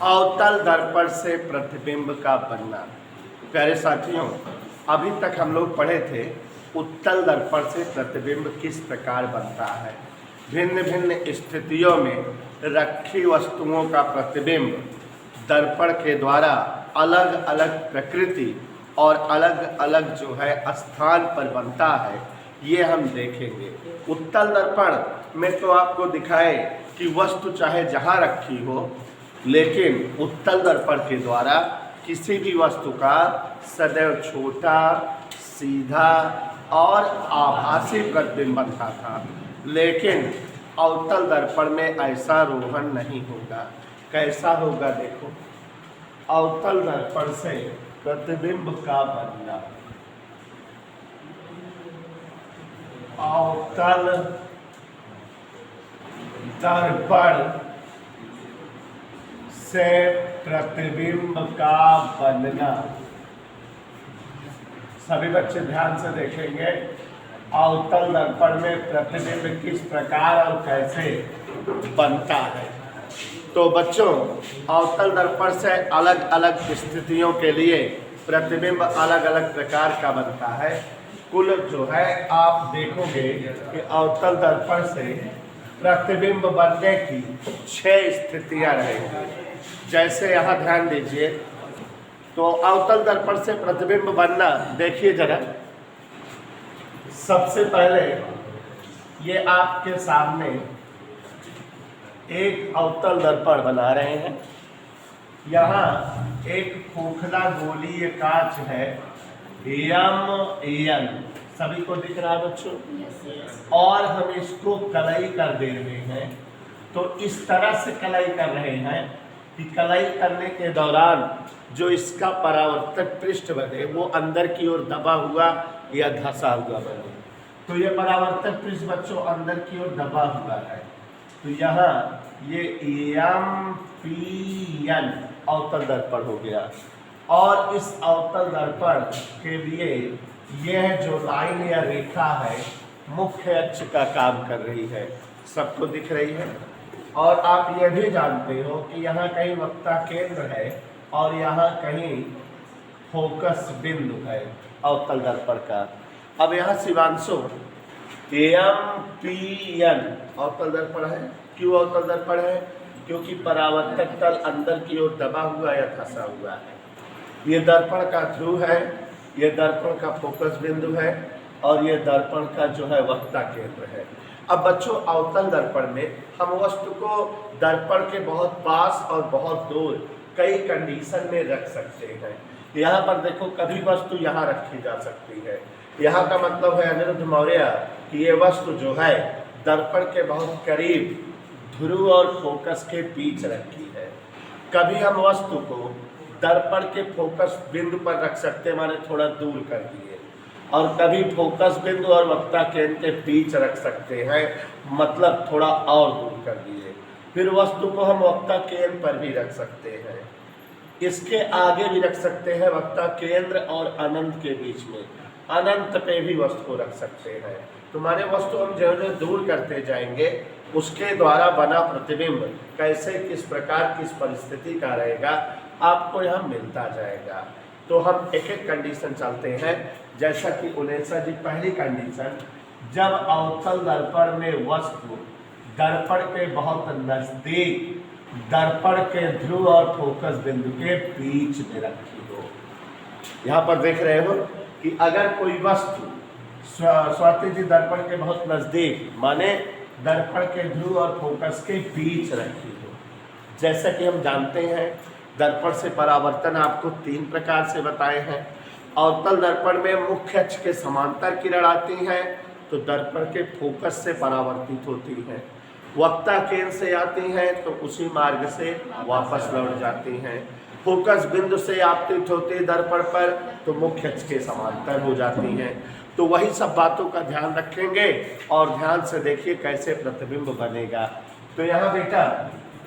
अवतल दर्पण से प्रतिबिंब का बनना। प्यारे साथियों, अभी तक हम लोग पढ़े थे उत्तल दर्पण से प्रतिबिंब किस प्रकार बनता है। भिन्न भिन्न स्थितियों में रखी वस्तुओं का प्रतिबिंब दर्पण के द्वारा अलग अलग प्रकृति और अलग अलग जो है स्थान पर बनता है, ये हम देखेंगे। उत्तल दर्पण में तो आपको दिखाए कि वस्तु चाहे जहाँ रखी हो, लेकिन उत्तल दर्पण के द्वारा किसी भी वस्तु का सदैव छोटा, सीधा और आभासी प्रतिबिंब बनता था। लेकिन अवतल दर्पण में ऐसा रोहन नहीं होगा। कैसा होगा देखो, अवतल दर्पण से प्रतिबिंब का बनना। अवतल दर्पण से प्रतिबिंब का बनना। सभी बच्चे ध्यान से देखेंगे, अवतल दर्पण में प्रतिबिंब किस प्रकार और कैसे बनता है। तो बच्चों, अवतल दर्पण से अलग अलग स्थितियों के लिए प्रतिबिंब अलग अलग प्रकार का बनता है। कुल जो है आप देखोगे कि अवतल दर्पण से प्रतिबिंब बनने की 6 स्थितियां रहेंगी। जैसे यहाँ ध्यान दीजिए, तो अवतल दर्पण से प्रतिबिंब बनना देखिए जरा। सबसे पहले ये आपके सामने एक अवतल दर्पण बना रहे हैं। यहाँ एक खोखला गोलीय कांच है, एन, सभी को दिख रहा है बच्चों, और हम इसको कलई कर दे रहे हैं। तो इस तरह से कलई कर रहे हैं कि कलई करने के दौरान जो इसका परावर्तक पृष्ठ बने वो अंदर की ओर दबा हुआ या धंसा हुआ बने। तो ये परावर्तक पृष्ठ बच्चों अंदर की ओर दबा हुआ है। तो यहाँ ये एन अवतल दर्पण हो गया। और इस अवतल दर्पण के लिए यह जो लाइन या रेखा है मुख्य अक्ष का काम कर रही है। सबको दिख रही है। और आप यह भी जानते हो कि यहाँ कहीं वक्ता केंद्र है और यहाँ कहीं फोकस बिंदु है अवतल दर्पण का। अब यहाँ शिवांशु एन अवतल दर्पण है। क्यों अवतल दर्पण है? क्योंकि परावर्तक तल अंदर की ओर दबा हुआ या धंसा हुआ है। ये दर्पण का ध्रुव है, ये दर्पण का फोकस बिंदु है और ये दर्पण का जो है वक्ता केंद्र है। अब बच्चों, अवतल दर्पण में हम वस्तु को दर्पण के बहुत पास और बहुत दूर कई कंडीशन में रख सकते हैं। यहाँ पर देखो, कभी वस्तु यहाँ रखी जा सकती है। यहाँ का मतलब है अनिरुद्ध मौर्य कि ये वस्तु जो है दर्पण के बहुत करीब ध्रुव और फोकस के बीच रखी है। कभी हम वस्तु को दर्पण के फोकस बिंदु पर रख सकते हैं, माने थोड़ा दूर कर दिए, और कभी फोकस बिंदु और वक्ता केंद्र के बीच रख सकते हैं, मतलब थोड़ा और दूर कर दिए। फिर वस्तु को हम वक्ता केंद्र पर भी रख सकते हैं, इसके आगे भी रख सकते हैं, वक्ता केंद्र और अनंत के बीच में, अनंत पे भी वस्तु को रख सकते हैं। तो माने वस्तु हम जो जो दूर करते जाएंगे उसके द्वारा बना प्रतिबिंब कैसे, किस प्रकार, किस परिस्थिति का रहेगा, आपको यहाँ मिलता जाएगा। तो हम एक एक कंडीशन चलते हैं। जैसा कि उनेसा जी, पहली कंडीशन, जब अवतल दर्पण में वस्तु दर्पण के बहुत नजदीक दर्पण के ध्रुव और फोकस बिंदु के बीच में रखी हो। यहाँ पर देख रहे हो कि अगर कोई वस्तु स्वाति जी दर्पण के बहुत नजदीक माने दर्पण के ध्रुव और फोकस के बीच रखी हो। जैसा कि हम जानते हैं, दर्पण से परावर्तन आपको 3 प्रकार से बताए हैं। अवतल दर्पण में मुख्य अक्ष के समांतर किरण आती है तो दर्पण के फोकस से परावर्तित होती हैं। वक्ता केंद्र से आती हैं तो उसी मार्ग से वापस लौट जाती हैं। फोकस बिंदु से आपतित होती दर्पण पर तो मुख्य अक्ष के समांतर हो जाती हैं। तो वही सब बातों का ध्यान रखेंगे और ध्यान से देखिए कैसे प्रतिबिंब बनेगा। तो यहाँ बेटा,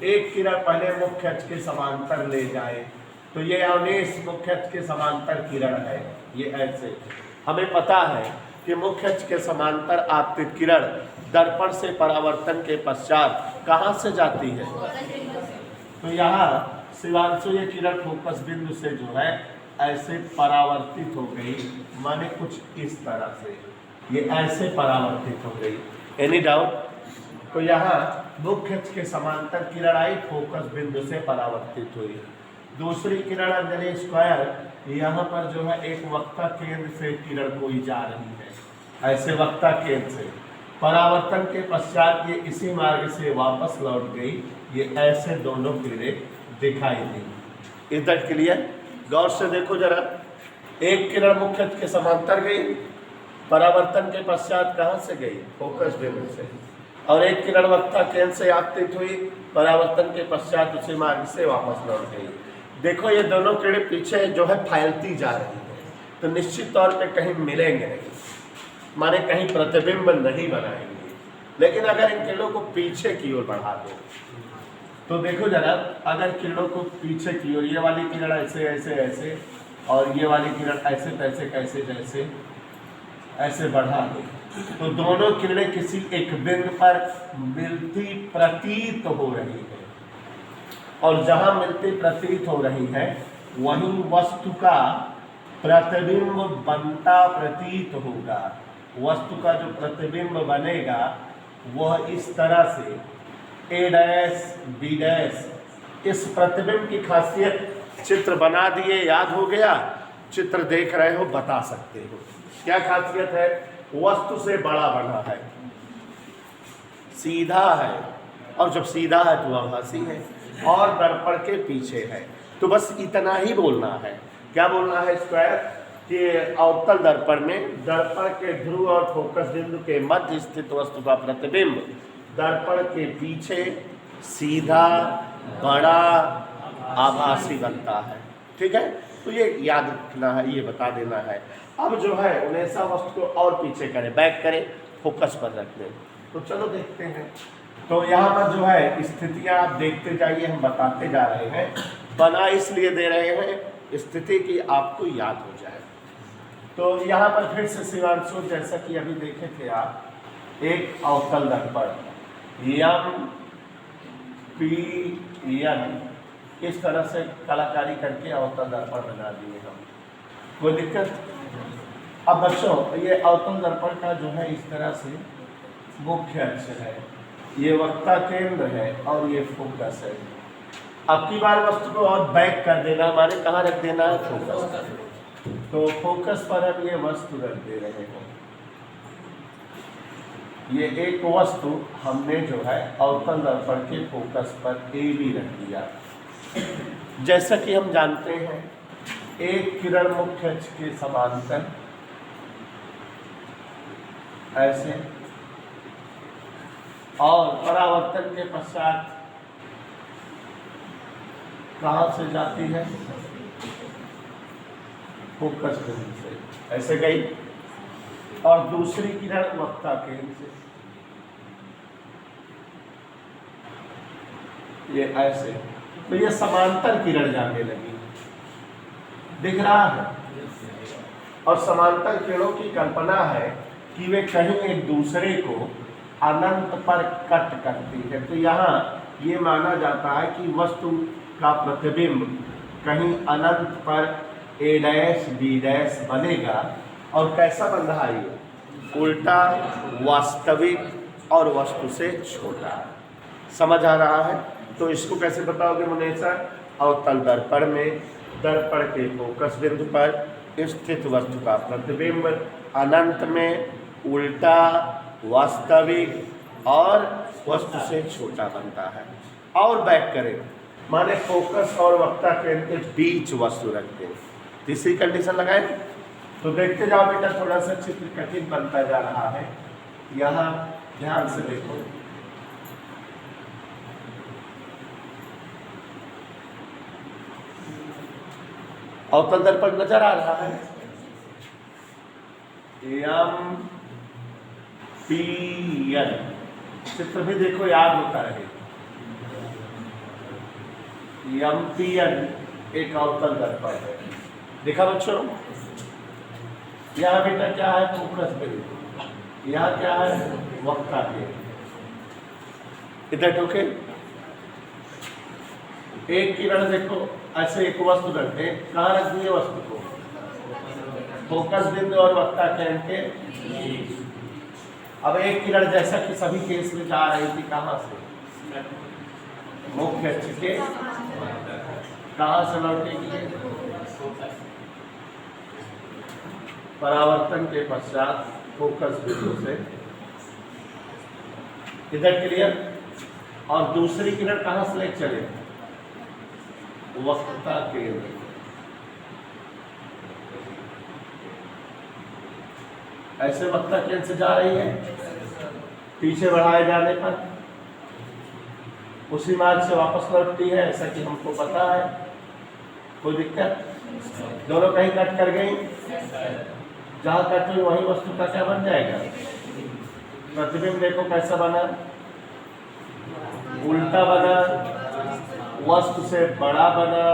एक किरण पहले मुख्य अक्ष के समांतर ले जाए, तो ये 19 मुख्य अक्ष के समांतर किरण है। ये ऐसे हमें पता है कि मुख्य अक्ष के समांतर आपतित किरण दर्पण से परावर्तन के पश्चात कहाँ से जाती है? तो यहाँ शिवांशु ये किरण फोकस बिंदु से जो है ऐसे परावर्तित हो गई, माने कुछ इस तरह से ये ऐसे परावर्तित हो गई। Any doubt? तो यहाँ मुख्य अक्ष के समांतर किरण आई, फोकस बिंदु से परावर्तित हुई। दूसरी किरण अंजलि स्क्वायर, यहाँ पर जो है एक वक्ता केंद्र से किरण कोई जा रही है, ऐसे वक्ता केंद्र से परावर्तन के पश्चात ये इसी मार्ग से वापस लौट गई। ये ऐसे दोनों किरणें दिखाई दी। Is that clear? गौर से देखो जरा, एक किरण मुख्य अक्ष के समांतर गई, परावर्तन के पश्चात कहाँ से गई? फोकस बिंदु से। और एक किरण वक्ता केंद्र से आपतित हुई, परावर्तन के पश्चात उसी मार्ग से वापस लौट गई। देखो ये दोनों किरणें पीछे जो है फैलती जा रही है, तो निश्चित तौर पे कहीं मिलेंगे नहीं, माने कहीं प्रतिबिंब नहीं बनाएंगे। लेकिन अगर इन किरणों को पीछे की ओर बढ़ा दो तो देखो जरा, अगर किरणों को पीछे की ओर, ये वाली किरण ऐसे ऐसे ऐसे और ये वाली किरण ऐसे तैसे कैसे जैसे ऐसे बढ़ा दो, तो दोनों किरणें किसी एक बिंदु पर मिलती प्रतीत हो रही है, और जहां मिलती प्रतीत हो रही है वहीं वस्तु का प्रतिबिंब बनता प्रतीत होगा। वस्तु का जो प्रतिबिंब बनेगा वह इस तरह से ए डैश बी डैश, इस प्रतिबिंब की खासियत चित्र बना दिए, याद हो गया? चित्र देख रहे हो, बता सकते हो क्या खासियत है? वस्तु से बड़ा बना है, सीधा है, और जब सीधा है तो आभासी है, और दर्पण के पीछे है। तो बस इतना ही बोलना है। क्या बोलना है स्क्वायर? कि अवतल दर्पण में दर्पण के ध्रुव और फोकस बिंदु के मध्य स्थित वस्तु का प्रतिबिंब दर्पण के पीछे सीधा, बड़ा, आभासी बनता है। ठीक है, तो ये याद रखना है, ये बता देना है। अब जो है उन्हें वस्तु को और पीछे करें, बैक करें, फोकस पर रख दें। तो चलो देखते हैं। तो यहाँ पर जो है स्थितियाँ आप देखते जाइए, हम बताते जा रहे हैं। बना इसलिए दे रहे हैं स्थिति की आपको याद हो जाए। तो यहाँ पर फिर से शिवांशु, जैसा कि अभी देखे थे आप, एक अवतल दर्पण एम पी एन, इस तरह से कलाकारी करके अवतल दर्पण बना दिए हम। कोई दिक्कत? अब बच्चों, ये अवतल दर्पण का जो है इस तरह से मुख्य अक्ष है, ये वक्ता केंद्र है और ये फोकस है। अब की बार वस्तु को और बैक कर देना, माने कहाँ रख देना है? फोकस पर। तो फोकस पर हम ये वस्तु रख दे रहे हैं। ये एक वस्तु हमने जो है अवतल दर्पण के फोकस पर ए बी रख दिया। जैसा कि हम जानते हैं, एक किरण मुख्य अक्ष के समांतर ऐसे, और परावर्तन के पश्चात कहाँ से जाती है? फोकस बिंदु से ऐसे गई, और दूसरी किरण वक्ता केंद्र से ये ऐसे। तो ये समांतर किरण जाने लगी, दिख रहा है? और समांतर किरणों की कल्पना है कि वे कहीं एक दूसरे को अनंत पर कट करती है। तो यहाँ ये माना जाता है कि वस्तु का प्रतिबिंब कहीं अनंत पर ए डैश बी डैश बनेगा। और कैसा बन रहा है ये? उल्टा, वास्तविक और वस्तु से छोटा। समझ आ रहा है? तो इसको कैसे बताओगे मुनेसा? अवतल दर्पण में दर्पण के फोकस बिंदु पर स्थित वस्तु का प्रतिबिंब अनंत में उल्टा, वास्तविक और वस्तु से छोटा बनता है। और बैक करें, माने फोकस और वक्ता केंद्र के बीच वस्तु रखते हैं। तीसरी कंडीशन लगाएं। तो देखते जाओ बेटा, थोड़ा सा चित्र कठिन बनता जा रहा है। यहाँ ध्यान से देखो, अवतल दर्पण नजर आ रहा है। एम पी एन, चित्र भी देखो, याद होता रहे। एम पी एन एक अवतल दर्पण है। देखा बच्चों? यहाँ बेटा क्या है? फोकस बिंदु। यहाँ क्या है? वक्ता केंद्र। इधर ओके? एक किरण देखो ऐसे एक वस्तु रख दे, कहाँ रख दिए वस्तु को? फोकस बिंदु और वक्ता केंद्र के बीच। अब एक किरण जैसा कि सभी केस में जा रही थी, कहाँ से? मुख्य अक्ष के, कहाँ से लौटेगी? परावर्तन के पश्चात फोकस बिंदु से इधर क्लियर। और दूसरी किरण कहाँ से ले चले? वक्ता केंद्र। ऐसे वक्ता केंद्र से जा रही है, पीछे बढ़ाए जाने पर उसी मार्ग से वापस लौटती है, ऐसा कि हमको पता है। कोई दिक्कत? दोनों कहीं कट कर गई, जहां कट हुई वही वस्तु का क्या बन जाएगा? प्रतिबिंब देखो कैसा बना, उल्टा बना, वस्तु से बड़ा बना।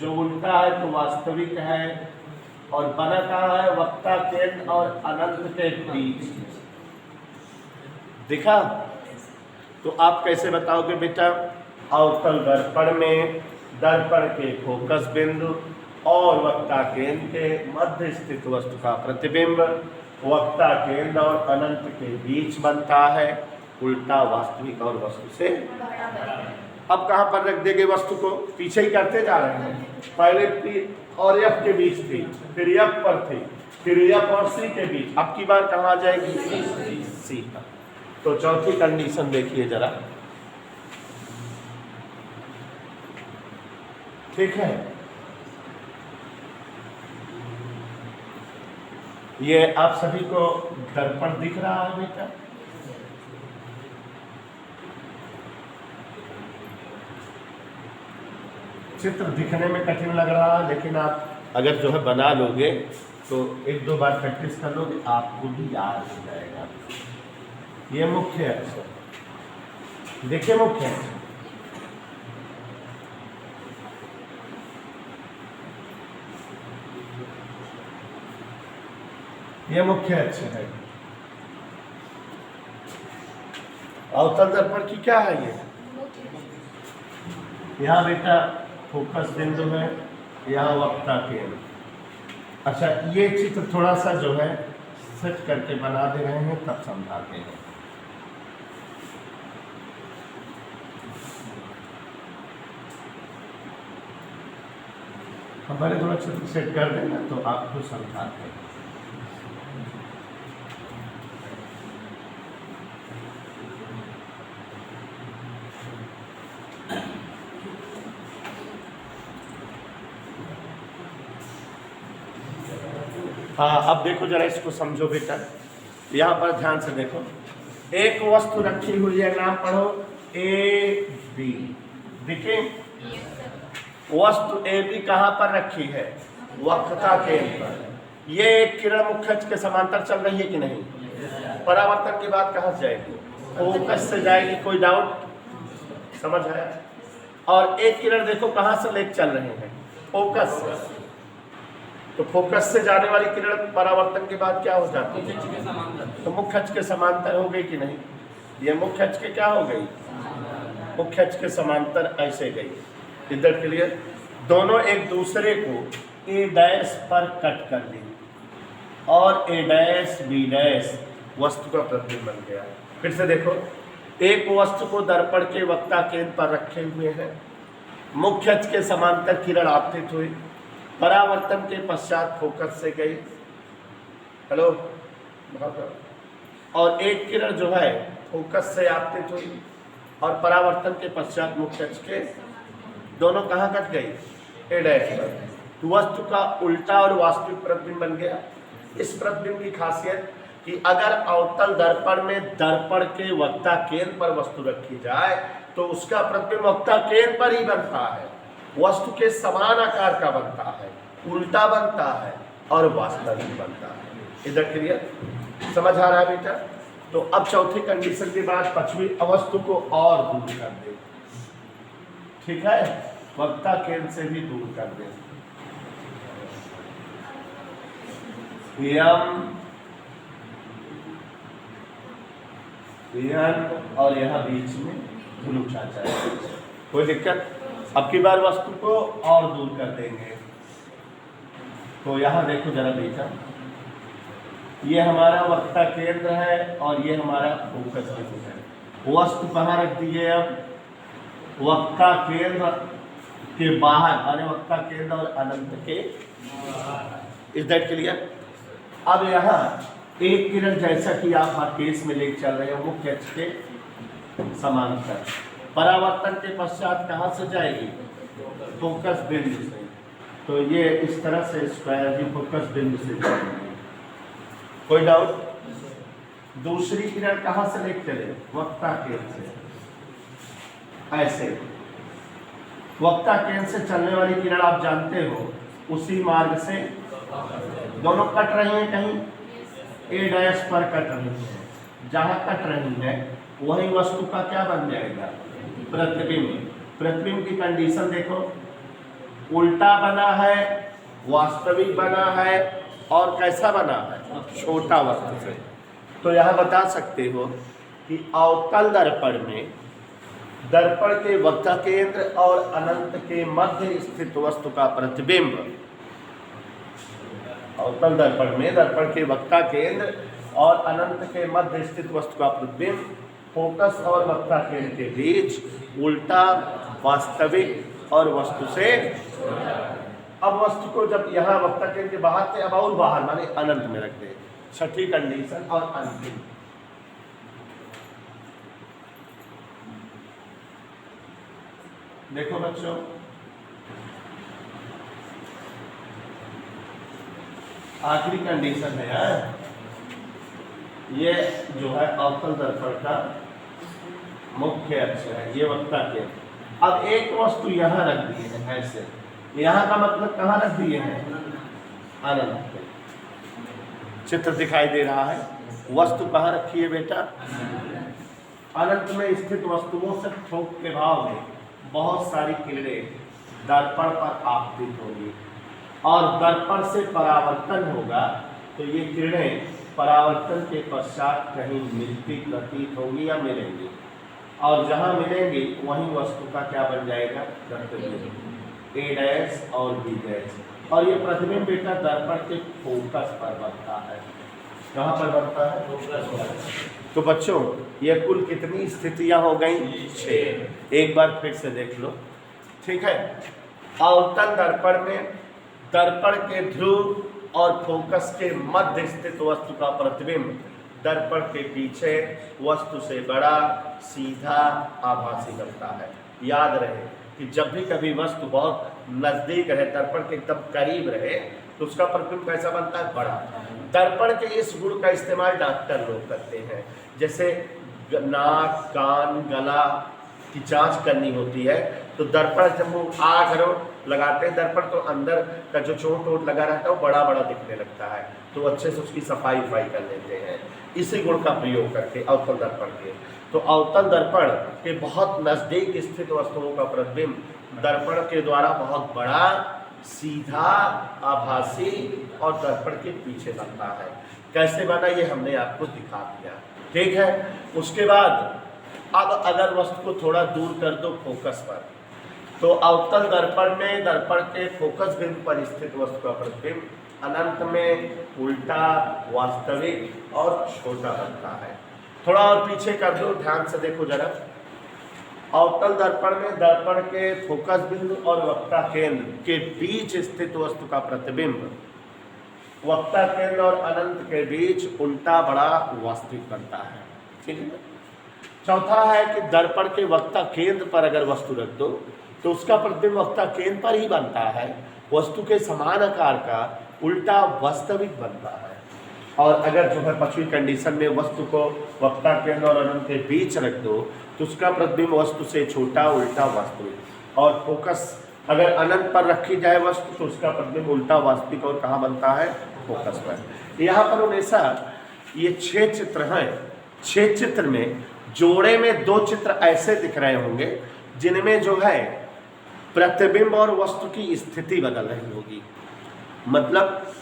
जो उल्टा है तो वास्तविक है, और बना कहाँ है? वक्ता केंद्र और अनंत के बीच। दिखा? तो आप कैसे बताओगे बेटा? अवतल दर्पण में दर्पण के फोकस बिंदु और वक्ता केंद्र के मध्य स्थित वस्तु का प्रतिबिंब वक्ता केंद्र और अनंत के बीच बनता है, उल्टा वास्तविक और वस्तु से। अब कहाँ पर रख देंगे वस्तु को? पीछे ही करते जा रहे हैं। पहले पी और एफ के बीच थी, फिर एफ पर थी, फिर एफ और सी के बीच। अब की बार कहाँ आ जाएगी? सी पर। तो चौथी कंडीशन देखिए जरा, ठीक है? ये आप सभी को दर्पण दिख रहा है बेटा? चित्र दिखने में कठिन लग रहा है, लेकिन आप अगर जो है बना लोगे तो एक दो बार प्रैक्टिस कर लोगे, आपको भी याद हो जाएगा। ये मुख्य अक्ष, देखिए मुख्य अक्ष, ये मुख्य अक्ष है। अवतल दर्पण की क्या है ये? यहाँ बेटा फोकस बिंदु है, यहाँ वक्ता केंद्र। अच्छा, ये चित्र थोड़ा सा जो है सेट करके बना दे रहे हैं, तब समझाते हैं। हमारे थोड़ा चित्र सेट कर देना तो आपको समझाते हैं। हाँ, अब देखो जरा, इसको समझो बेटा। यहाँ पर ध्यान से देखो, एक वस्तु रखी हुई है, नाम पढ़ो ए बी। देखिए वस्तु ए बी कहाँ पर रखी है? वक्रता केंद्र पर। ये एक किरण मुख्य अक्ष के समांतर चल रही है कि नहीं? परावर्तन के बाद कहाँ से जाएगी? फोकस से जाएगी। कोई डाउट? समझ आया? और एक किरण देखो कहाँ से लेकर चल रहे हैं? फोकस से। तो फोकस से जाने वाली किरण परावर्तन के बाद क्या हो जाती है? तो मुख्य अक्ष के समांतर हो गई कि नहीं? ये मुख्य अक्ष के क्या हो गई? मुख्य अक्ष के समांतर ऐसे गई। इधर के लिए दोनों एक दूसरे को ए डैश पर कट कर दी, और ए डैश बी डैश वस्तु का प्रतिबिंब बन गया। फिर से देखो, एक वस्तु को दर्पण के वक्ता केंद्र पर रखे हुए हैं, मुख्य अक्ष के समांतर किरण आपतित हुई, परावर्तन के पश्चात फोकस से गई। हेलो, और एक किरण जो है फोकस से आपतित हुई और परावर्तन के पश्चात मुख्य अक्ष के दोनों कहाँ कट गई? ए डैश पर। वस्तु का उल्टा और वास्तविक प्रतिबिंब बन गया। इस प्रतिबिंब की खासियत कि अगर अवतल दर्पण में दर्पण के वक्ता केंद्र पर वस्तु रखी जाए तो उसका प्रतिबिंब वक्ता केंद्र पर ही बनता है, वस्तु के समान आकार का बनता है, उल्टा बनता है और वास्तविक बनता है। इधर क्लियर? समझ आ रहा है बेटा? तो अब चौथी कंडीशन के बाद पांचवी वस्तु को और दूर कर दे, ठीक है? वक्ता केंद्र से भी दूर कर दे। एन और यहाँ बीच में बिल्कुल ऊंचा जाएगा, कोई दिक्कत। अब की बार वस्तु को और दूर कर देंगे। तो यहाँ देखो जरा बेटा, ये हमारा वक्ता केंद्र है और ये हमारा फोकस बिंदु है। वस्तु कहाँ रख दिए? अब वक्ता केंद्र के बाहर, माने वक्ता केंद्र और अनंत के, इज दैट क्लियर? अब यहाँ एक किरण, जैसा कि आप केस में लेकर चल रहे हो, मुख्य अक्ष के समांतर, परावर्तन के पश्चात कहाँ से जाएगी? फोकस बिंदु से। तो ये इस तरह से स्क्वायर भी फोकस बिंदु से जाएगी। कोई डाउट? दूसरी किरण कहाँ से लेकर चले? वक्ता केंद्र से। ऐसे वक्ता केंद्र से चलने वाली किरण आप जानते हो, उसी मार्ग से दोनों कट रही हैं, कहीं ए डैश पर कट रही है। जहाँ कट रही है वही वस्तु का क्या बन जाएगा? प्रतिबिंब। प्रतिबिंब की कंडीशन देखो, उल्टा बना है, वास्तविक बना है और कैसा बना है? छोटा वस्तु से। तो यहाँ बता सकते हो कि अवतल दर्पण में दर्पण के वक्ता केंद्र और अनंत के मध्य स्थित वस्तु का प्रतिबिंब, अवतल दर्पण में दर्पण के वक्ता केंद्र और अनंत के मध्य स्थित वस्तु का प्रतिबिंब फोकस और वक्ता केंद्र के बीच उल्टा, वास्तविक और वस्तु से। अब वस्तु को जब यहाँ वक्ता केंद्र के बाहर थे, अब और बाहर माने अनंत में रख दे। छठी कंडीशन और अंतिम, देखो बच्चों, आखिरी कंडीशन है यार, ये जो है अवतल दर्पण का मुख्य अक्ष है, ये वक्ता केंद्र। अब एक वस्तु यहाँ रख दिए है ऐसे, यहाँ का मतलब कहाँ रख दिए हैं? अनंत पे। चित्र दिखाई दे रहा है, वस्तु कहाँ रखी है बेटा? अनंत में स्थित वस्तुओं से थोक के भाव में बहुत सारी किरणें दर्पण पर आपतित होगी और दर्पण से परावर्तन होगा, तो ये किरणें परावर्तन के पश्चात कहीं मिलती प्रतीत होंगी या मिलेंगी, और जहाँ मिलेंगी वहीं वस्तु का क्या बन जाएगा? प्रतिबिंब, ए डैश और बी डैश। और ये प्रतिबिंब बेटा दर्पण के फोकस पर बनता है। कहाँ पर बनता है? फोकस पर। तो बच्चों ये कुल कितनी स्थितियां हो गई? 6। एक बार फिर से देख लो, ठीक है। अवतल दर्पण में दर्पण के ध्रुव और फोकस के मध्य स्थित वस्तु का प्रतिबिंब दर्पण के पीछे वस्तु से बड़ा, सीधा, आभासी बनता है। याद रहे कि जब भी कभी वस्तु बहुत नजदीक रहे, दर्पण के एकदम करीब रहे, तो उसका प्रतिबिंब कैसा बनता है? बड़ा। दर्पण के इस गुण का इस्तेमाल डॉक्टर लोग करते हैं, जैसे नाक, कान, गला की जांच करनी होती है, तो दर्पण जब वो लगाते हैं दर्पण, तो अंदर का जो चोट वोट लगा रहता है वो बड़ा बड़ा दिखने लगता है, तो अच्छे से उसकी सफाई कर लेते हैं इसी गुण का प्रयोग करके अवतल दर्पण के। तो अवतल दर्पण के बहुत नजदीक स्थित वस्तुओं का प्रतिबिंब दर्पण के द्वारा बहुत बड़ा, सीधा, आभासी और दर्पण के पीछे बनता है। कैसे बना ये हमने आपको दिखा दिया, ठीक है। उसके बाद अब अगर वस्तु को थोड़ा दूर कर दो फोकस पर, तो अवतल दर्पण में दर्पण के फोकस बिंदु पर स्थित वस्तु का प्रतिबिंब अनंत में उल्टा, वास्तविक और छोटा बनता है। थोड़ा और पीछे कर दो, ध्यान से देखो जरा। अवतल दर्पण में दर्पण के फोकस बिंदु और वक्ता केंद्र के बीच स्थित वस्तु का प्रतिबिंब वक्ता केंद्र और अनंत के बीच उल्टा, बड़ा, वास्तविक बनता है, ठीक है। चौथा है कि दर्पण के वक्ता केंद्र पर अगर वस्तु रख दो तो उसका प्रतिबिंब वक्ता केंद्र पर ही बनता है, वस्तु के समान आकार का उल्टा, वास्तविक बनता है। और अगर जो है पांचवी कंडीशन में वस्तु को वक्ता केंद्र और अनंत के बीच रख दो तो उसका प्रतिबिंब वस्तु से छोटा, उल्टा, वास्तविक। और फोकस अगर अनंत पर रखी जाए वस्तु तो उसका प्रतिबिंब उल्टा, वास्तविक और कहाँ बनता है? फोकस पर। यहाँ पर हमेशा ये 6 चित्र हैं। 6 चित्र में जोड़े में 2 चित्र ऐसे दिख रहे होंगे जिनमें जो है प्रतिबिंब और वस्तु की स्थिति बदल रही होगी। मतलब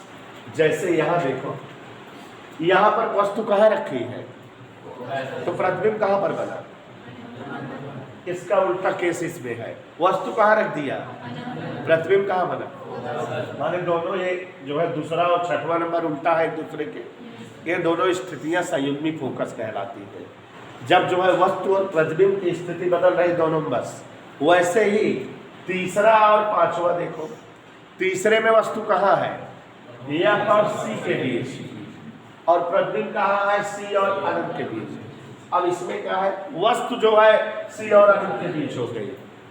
जैसे यहाँ देखो, यहाँ पर वस्तु कहाँ रखी है तो प्रतिबिंब कहाँ पर बना? इसका उल्टा केस इसमें है। वस्तु कहाँ रख दिया, प्रतिबिंब कहाँ बना, माने दोनों ये जो है दूसरा और छठवां नंबर उल्टा है एक दूसरे के, ये दोनों स्थितियां संयुग्मी फोकस कहलाती है। जब जो है वस्तु और प्रतिबिंब की स्थिति बदल रही दोनों में, बस वैसे ही तीसरा और पांचवा देखो, तीसरे में वस्तु कहाँ है, F और C के बीच, और प्रतिबिंब कहाँ है, C और अनंत के बीच। अब इसमें क्या है, वस्तु जो है C और अनंत के बीच हो गई,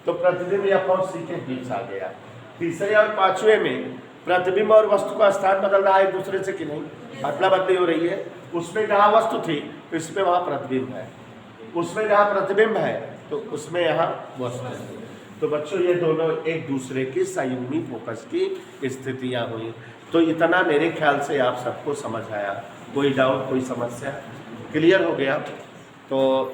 तो प्रतिबिंब F और C के बीच आ गया। तीसरे और पांचवे में प्रतिबिंब और वस्तु का स्थान बदल रहा है एक दूसरे से कि नहीं, अदला बदली हो रही है। उसमें जहाँ वस्तु थी तो इसमें वहाँ प्रतिबिंब है, उसमें जहाँ प्रतिबिंब है तो उसमें यहाँ वस्तु है। तो बच्चों ये दोनों एक दूसरे की संयुग्मी फोकस की स्थितियाँ हुई। तो इतना मेरे ख्याल से आप सबको समझ आया, कोई डाउट कोई समस्या, क्लियर हो गया। तो